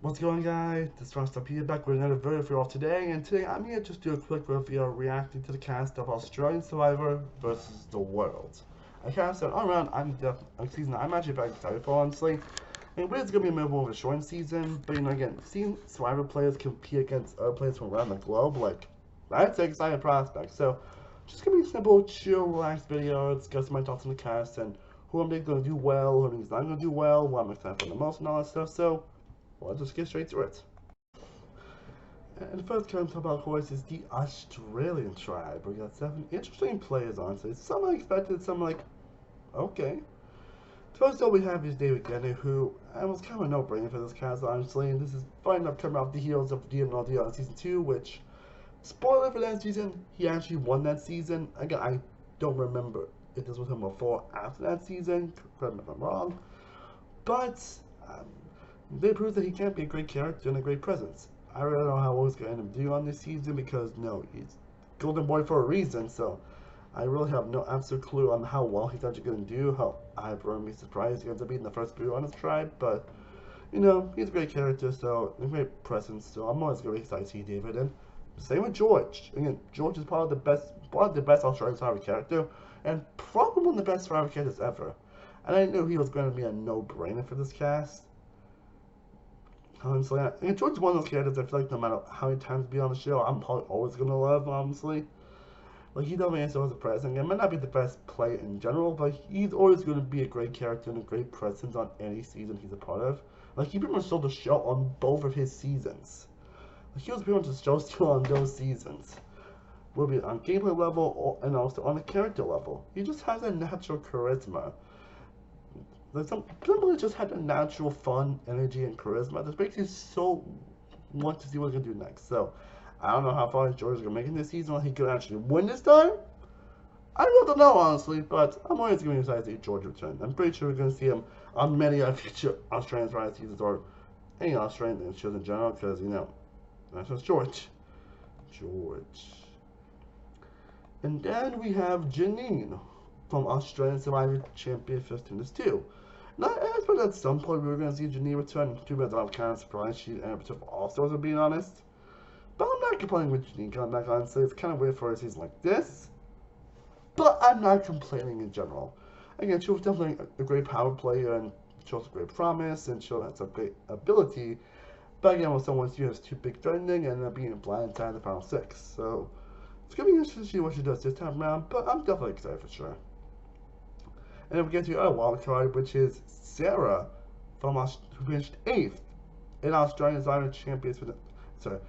What's going on, guys? This is Ross here back with another video for you all today, and today I'm here to just do a quick review reacting to the cast of Australian Survivor versus the World. I kind of said, all around, I'm actually very excited for, honestly. And it's going to be a more of a short season, but again, seeing Survivor players compete against other players from around the globe, that's an exciting prospect. So, just going to be a simple, chill, relaxed video, discuss my thoughts on the cast, and who I'm going to do well, who I'm not going to do well, what I'm excited for the most, and all that stuff. So, let's just get straight to it. And the first count about, of course, is the Australian tribe. We got 7 interesting players, honestly. Some I expected, some like, okay. First up, we have is David Gennett, who was kind of a no-brainer for this cast, honestly. And this is fine enough coming off the heels of DMLD on season 2, which, spoiler for that season, he actually won that season. Again, I don't remember if this was him before or after that season. Correct me if I'm wrong. But um, they proved that he can be a great character and a great presence. I really don't know how he's going to end up doing on this season because, no, he's Golden Boy for a reason, so I really have no absolute clue on how well he's actually going to do, how I wouldn't be surprised he ends up being the first blue on his tribe, but, he's a great character, so, a great presence, so I'm always really excited to see David, and same with George. Again, George is probably the best Australian Survivor character, and probably one of the best Survivor characters ever. And I knew he was going to be a no-brainer for this cast. Honestly, George is one of those characters I feel like no matter how many times be on the show, I'm probably always gonna love, honestly. Like, he definitely is always a presence. He might not be the best player in general, but he's always gonna be a great character and a great presence on any season he's a part of. Like, he pretty much stole the show on both of his seasons. Like, he was pretty much the show still on those seasons. Whether it be on gameplay level and also on a character level. He just has a natural charisma. Like somebody just had a natural fun, energy, and charisma that makes you so want to see what he's gonna do next. So I don't know how far George is gonna make in this season. Like he could actually win this time. I really don't know honestly, but I'm always gonna be excited to see George return. I'm pretty sure we're gonna see him on many future Australian Survivor seasons or any Australian shows in general, because that's just George. George. And then we have Janine from Australian Survivor Champion 15 2. Now, I expect at some point we were going to see Janine return. Too bad I'm kind of surprised she ended up to All Stars, to be honest. But I'm not complaining with Janine coming back, honestly. It's kind of weird for a season like this. But I'm not complaining in general. Again, she was definitely a great power player and shows a great promise and shows has a great ability. But again, when someone she has too big threatening and ended up being blindsided in the final 6. So it's going to be interesting to see what she does this time around. But I'm definitely excited for sure. And then we get to our wild card, which is Sarah who finished 8th in Australian Survivor Champions. Sorry,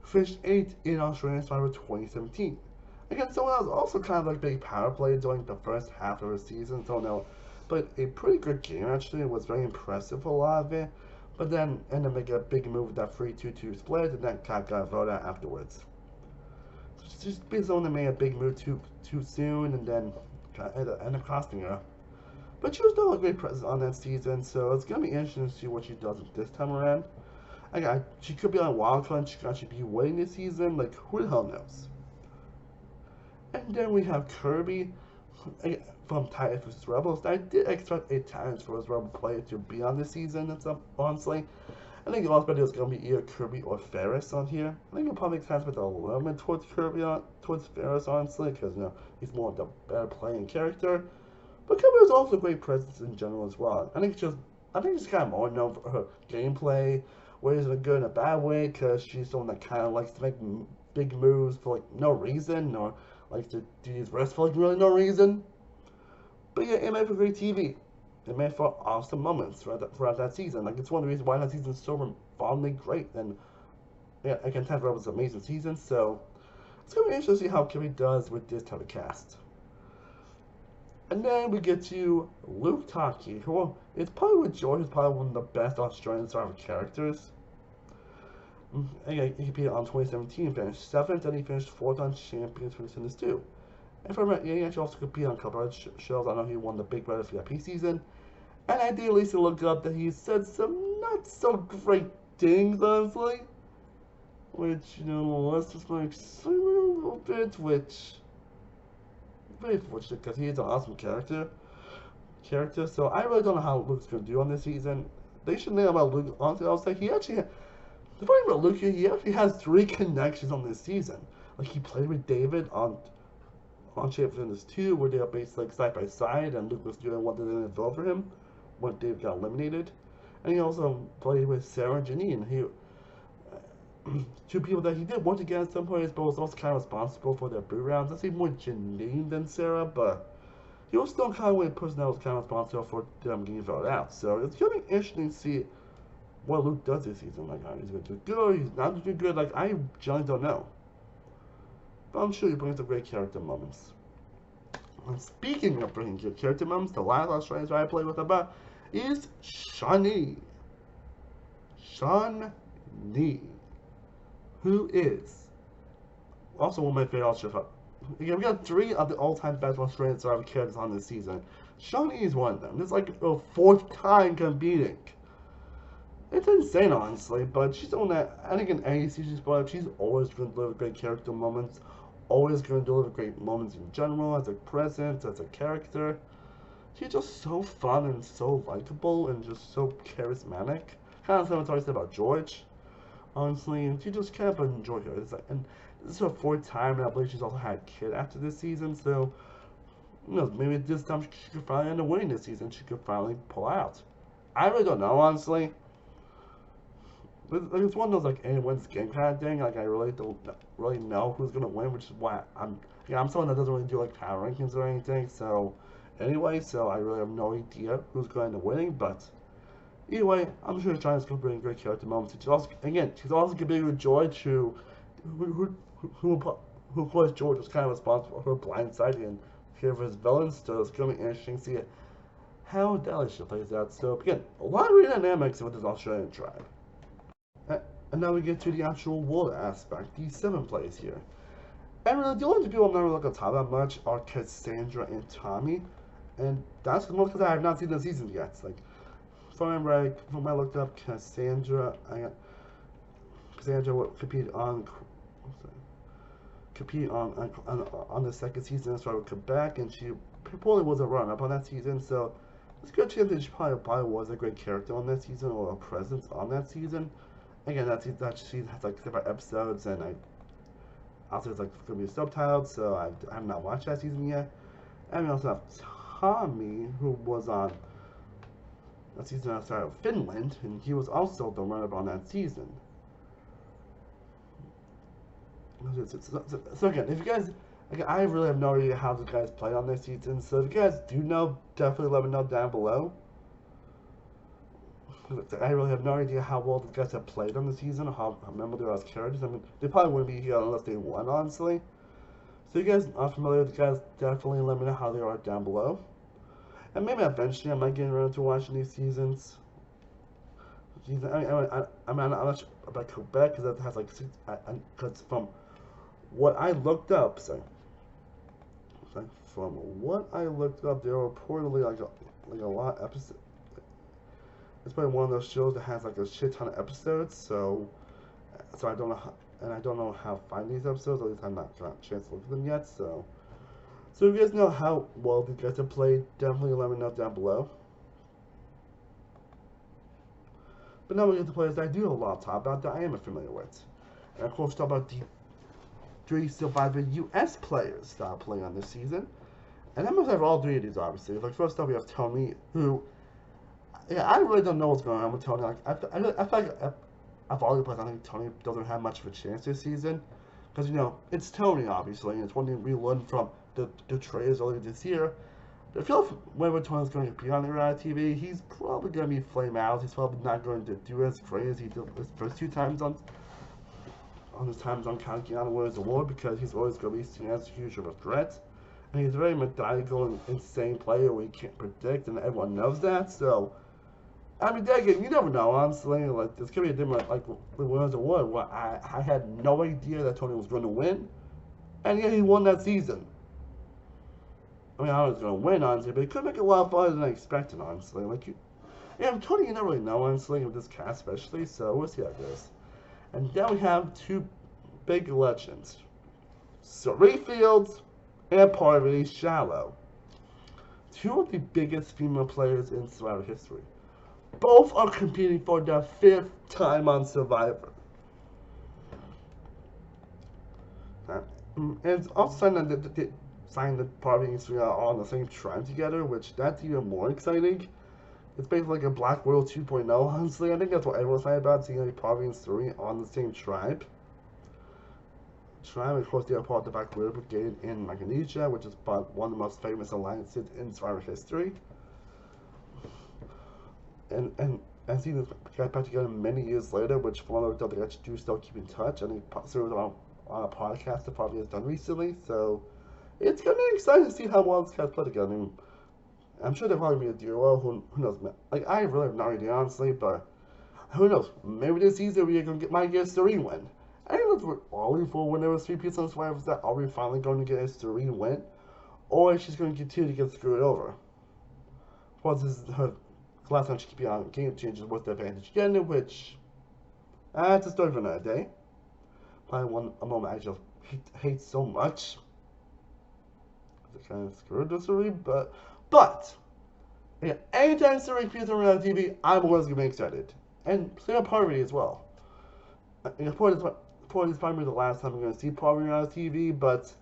finished 8th in Australian Survivor 2017. Again, someone else also kind of like big power play during the first half of the season, so no, but a pretty good game actually. It was very impressive for a lot of it. But then ended up making a big move with that 3-2-2 split, and then got voted out afterwards. So just because someone made a big move too soon, and then ended up costing her. But she was still a great presence on that season, so it's gonna be interesting to see what she does this time around. She could be on a wild card, she could actually be winning this season, like who the hell knows. And then we have Kirby from Titans vs Rebels. I did expect a Titans vs Rebel player to be on this season, that's honestly. I think the last video is gonna be either Kirby or Ferris on here. I think it'll probably make sense with a little bit towards towards Ferris, honestly, because he's more of the better playing character. But Kirby is also a great presence in general as well. I think she's kind of more known for her gameplay, whether it's in a good and a bad way, because she's someone that kind of likes to make big moves for like no reason, or likes to do these risks for like really no reason. But yeah, it made for great TV. It made for awesome moments throughout that season. Like it's one of the reasons why that season's so fondly great. And yeah, again, Ten was an amazing season, so it's gonna be interesting to see how Kirby does with this type of cast. And then we get to Luke Taki, who is probably with George, is probably one of the best Australian Survivor characters. Again, he competed on 2017, finished 7th, and he finished 4th on Champions for this too. And from that, he actually also competed on a couple of shows. I know he won the Big Brother VIP season. And I did at least look up that he said some not so great things, honestly. Which, let's just like a little bit, which very fortunate because he is an awesome character. So I really don't know how Luke's gonna do on this season. they should name about Luke. Honestly, I'll say he actually. The funny about Luke, he actually has 3 connections on this season. Like he played with David on Champions 2, where they are basically like side by side, and Luke was doing what didn't involve for him when David got eliminated. And he also played with Sarah and Janine. He 2 people that he did work together at some point, but was also kind of responsible for their boot rounds. I see more Janine than Sarah, but he was still kind of a person that was kind of responsible for them getting voted out. So it's gonna be interesting to see what Luke does this season. Like, he's gonna do good, he's not gonna do good. Like, I generally don't know. But I'm sure he brings some great character moments. And speaking of bringing good character moments, the last Australian I played with about is Shawnee. Shawnee, who is also one of my favorite Australian. Again, we got 3 of the all-time best Australian Survivor characters on this season. Shawnee is one of them. It's like a 4th time competing. It's insane, honestly, but she's the one that, I think in any season she's brought up, she's always going to deliver great character moments, always going to deliver great moments in general, as a presence, as a character. She's just so fun and so likable and just so charismatic. Kind of similar to what I said about George, honestly, and you just kind of enjoy her. It's like, and this is her 4th time, and I believe she's also had a kid after this season, so, you know, maybe this time she could finally end up winning this season, she could finally pull out. I really don't know, honestly. It's one of those, like, anyone's game kind of thing. Like, I really don't really know who's going to win, which is why I'm someone that doesn't really do, like, power rankings or anything, so, anyway, so I really have no idea who's going to win, but, either way, I'm sure China's going to bring great character moments. She's also, again, she's also competing with George, who of course, George was kind of responsible for her blindside and fear of his villains, so it's going to be interesting to see how Delisha plays out. So, again, a lot of dynamics with this Australian tribe. And now we get to the actual world aspect, the 7 players here. And really, the only 2 people I'm not really looking to talk about much are Cassandra and Tommy. And that's mostly because I have not seen the season yet. Like, from when I looked up Cassandra, Cassandra would compete on the 2nd season, so I would come back, and she probably was a run-up on that season, so there's a good chance that she probably was a great character on that season, or a presence on that season. Again, that she has like 7 episodes, and also it's like going to be subtitled, so I have not watched that season yet. And we also have Tommy, who was on a season outside of Finland, and he was also the runner-up on that season. So again, if you guys, again, I really have no idea how the guys play on this season, so if you guys do know, definitely let me know down below. I really have no idea how well the guys have played on the season, or how memorable they are as characters. I mean, they probably wouldn't be here unless they won, honestly. So if you guys are familiar with the guys, definitely let me know how they are down below. And maybe eventually I might get around to watching these seasons. I'm not sure about Quebec, because that has like 6, because from what I looked up, from what I looked up, there are reportedly like a lot of episodes. It's probably one of those shows that has like a shit ton of episodes, so I don't know how, and I don't know how to find these episodes. At least I've not gotten a chance to look at them yet. So if you guys know how well these guys have played, definitely let me know down below. But now we get to players that I do have a lot to talk about that I am familiar with, and of course talk about the 3 Survivor US players that are playing on this season. And I must have all 3 of these, obviously. Like, first up we have Tony, who, yeah, I really don't know what's going on with Tony. Like, I feel like of all the players, I think Tony doesn't have much of a chance this season. Because, you know, it's Tony, obviously, and it's one thing we learned from the trailers earlier this year. I feel like whenever Tony's going to be on the reality TV, he's probably going to be flame out. He's probably not going to do as great as he did his first 2 times on his times on Counting on Winners Award, because he's always going to be seen as a huge of a threat. And he's a very methodical and insane player we can't predict, and everyone knows that. So, I mean, again, you never know, honestly. Like, this could be a different, like, the Winners Award, where I had no idea that Tony was going to win, and yet he won that season. I mean, I was going to win, honestly, but it could make it a lot farther than I expected, honestly. Like, Tony, you never really know, honestly, with this cast especially, so we'll see how it goes. And then we have 2 big legends, Cirie Fields and Parvati Shallow. 2 of the biggest female players in Survivor history. both are competing for their 5th time on Survivor. And it's also something that they signed the Parvati and Suri are all on the same tribe together, which that's even more exciting. It's basically like a Black World 2.0, honestly. I think that's what everyone's excited about, seeing like Parvati and Suri on the same tribe. Of course, they are part of the Black Widow Brigade in Micronesia, which is one of the most famous alliances in Survivor history. And seeing this get back together many years later, which one of the they actually do still keep in touch. I think Suri on a podcast that probably has done recently, so it's gonna be exciting to see how well this guys play together. I mean, I'm sure they'll probably be a duo. Who knows? Like, I really have no idea, honestly, but who knows? Maybe this season we're gonna might get a Serene win. I think that's what all for when there was 3 people on Survivor. That are we finally going to get a Serene win, or is she going to continue to get screwed over? Well, this is her last time she could be on Game Changers with the advantage again, which it's a story for another day. Probably a moment I just hate so much. It's kind of screwed the Serene, but yeah, anytime Serene appears on reality TV, I'm always gonna be excited, and same with Parvati as well. Probably is probably the last time I'm gonna see Parvati on TV, but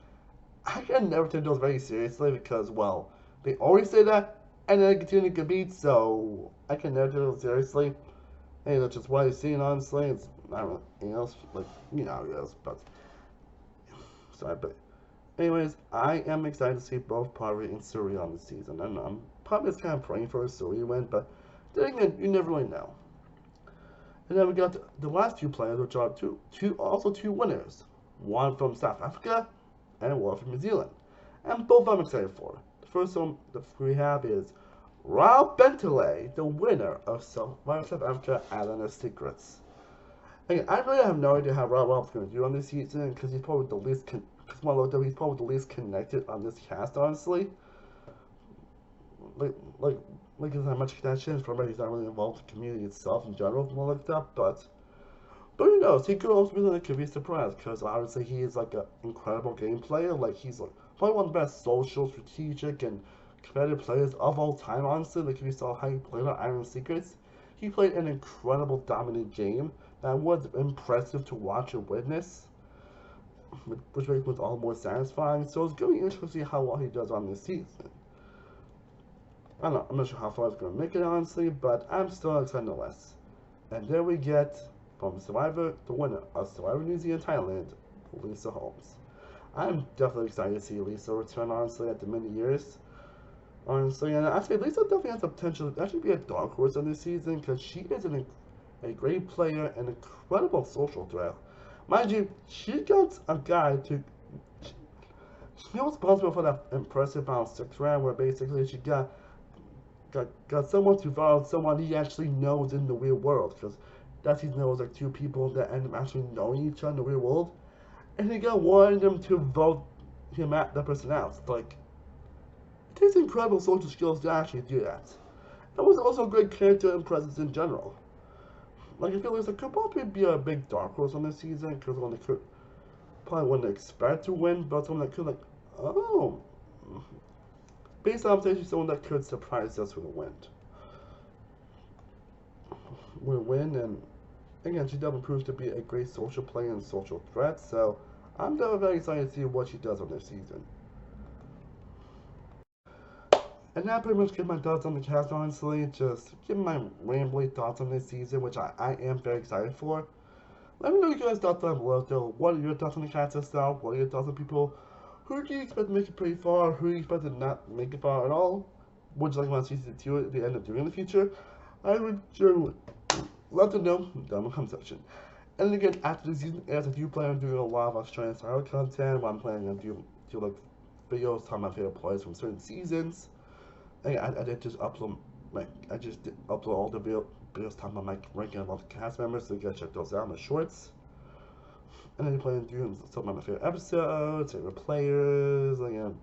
I can never take those very seriously because, well, they always say that, and then they continue to compete, so I can never take those seriously. And that's just what I've seen, honestly. It's I don't know anything else, like, you know how it is, but sorry, but anyways, I am excited to see both Parvati and Suri on the season, and I'm probably just kind of praying for a Suri win, but then again, you never really know. And then we got the last 2 players, which are two winners, one from South Africa and one from New Zealand, and both I'm excited for. The first one that we have is Rob Bentley, the winner of Survivor South Africa Island Secrets. Again, I really have no idea how Rob's going to do on this season, because he's probably the least he's probably the least connected on this cast, honestly. Like there's not much connection from he's not really involved in the community itself in general, more like that, but who knows, he could also be like, could be surprised, because obviously he is like an incredible game player. Like, he's like probably one of the best social, strategic, and competitive players of all time, honestly. Like, if you saw how he played on Island Secrets, he played an incredible dominant game that was impressive to watch and witness, which makes it all more satisfying. So it's going to be interesting to see how well he does on this season. I don't know, I'm not sure how far it's going to make it, honestly, but I'm still excited nonetheless. And there we get, from Survivor, the winner of Survivor New Zealand Thailand, Lisa Holmes. I'm definitely excited to see Lisa return, honestly, after many years. Honestly, and I say Lisa definitely has the potential to actually be a dark horse on this season, because she is a great player and incredible social threat. Mind you, she got a guy to. She was responsible for that impressive round 6 round, where basically she got someone to follow someone he actually knows in the real world, because that he knows like 2 people that end up actually knowing each other in the real world, and he got one of them to vote him at that person out. Like, it takes incredible social skills to actually do that. That was also a great character and presence in general. Like, I feel like it could probably be a big dark horse on this season, because one that could probably wouldn't expect to win, but someone that could like, oh, based on potentially someone that could surprise us with a win. And again, she definitely proves to be a great social player and social threat, so I'm definitely very excited to see what she does on this season. And that pretty much gives my thoughts on the cast, honestly. Just give my rambly thoughts on this season, which I am very excited for. Let me know your guys' thoughts down below, though. What are your thoughts on the cast itself? What are your thoughts on people? Who do you expect to make it pretty far? Who do you expect to not make it far at all? Would you like my season 2 at the end of doing in the future? I would generally love to know down in the comment section. And again, after the season airs, I do plan on doing a lot of Australian style content, where I'm planning on do like videos talking about favorite players from certain seasons. And I did just upload all the videos talking about my ranking of all the cast members, so you gotta check those out in the shorts. And then you plan on doing some of my favorite episodes, favorite players, like an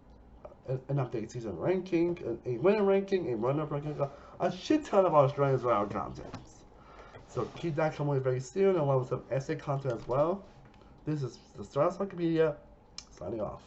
updated season ranking, a winner ranking, a runner-up ranking, a shit ton of Australian style content. So keep that coming very soon, along with some essay content as well. This is the Star Wars Wikipedia, signing off.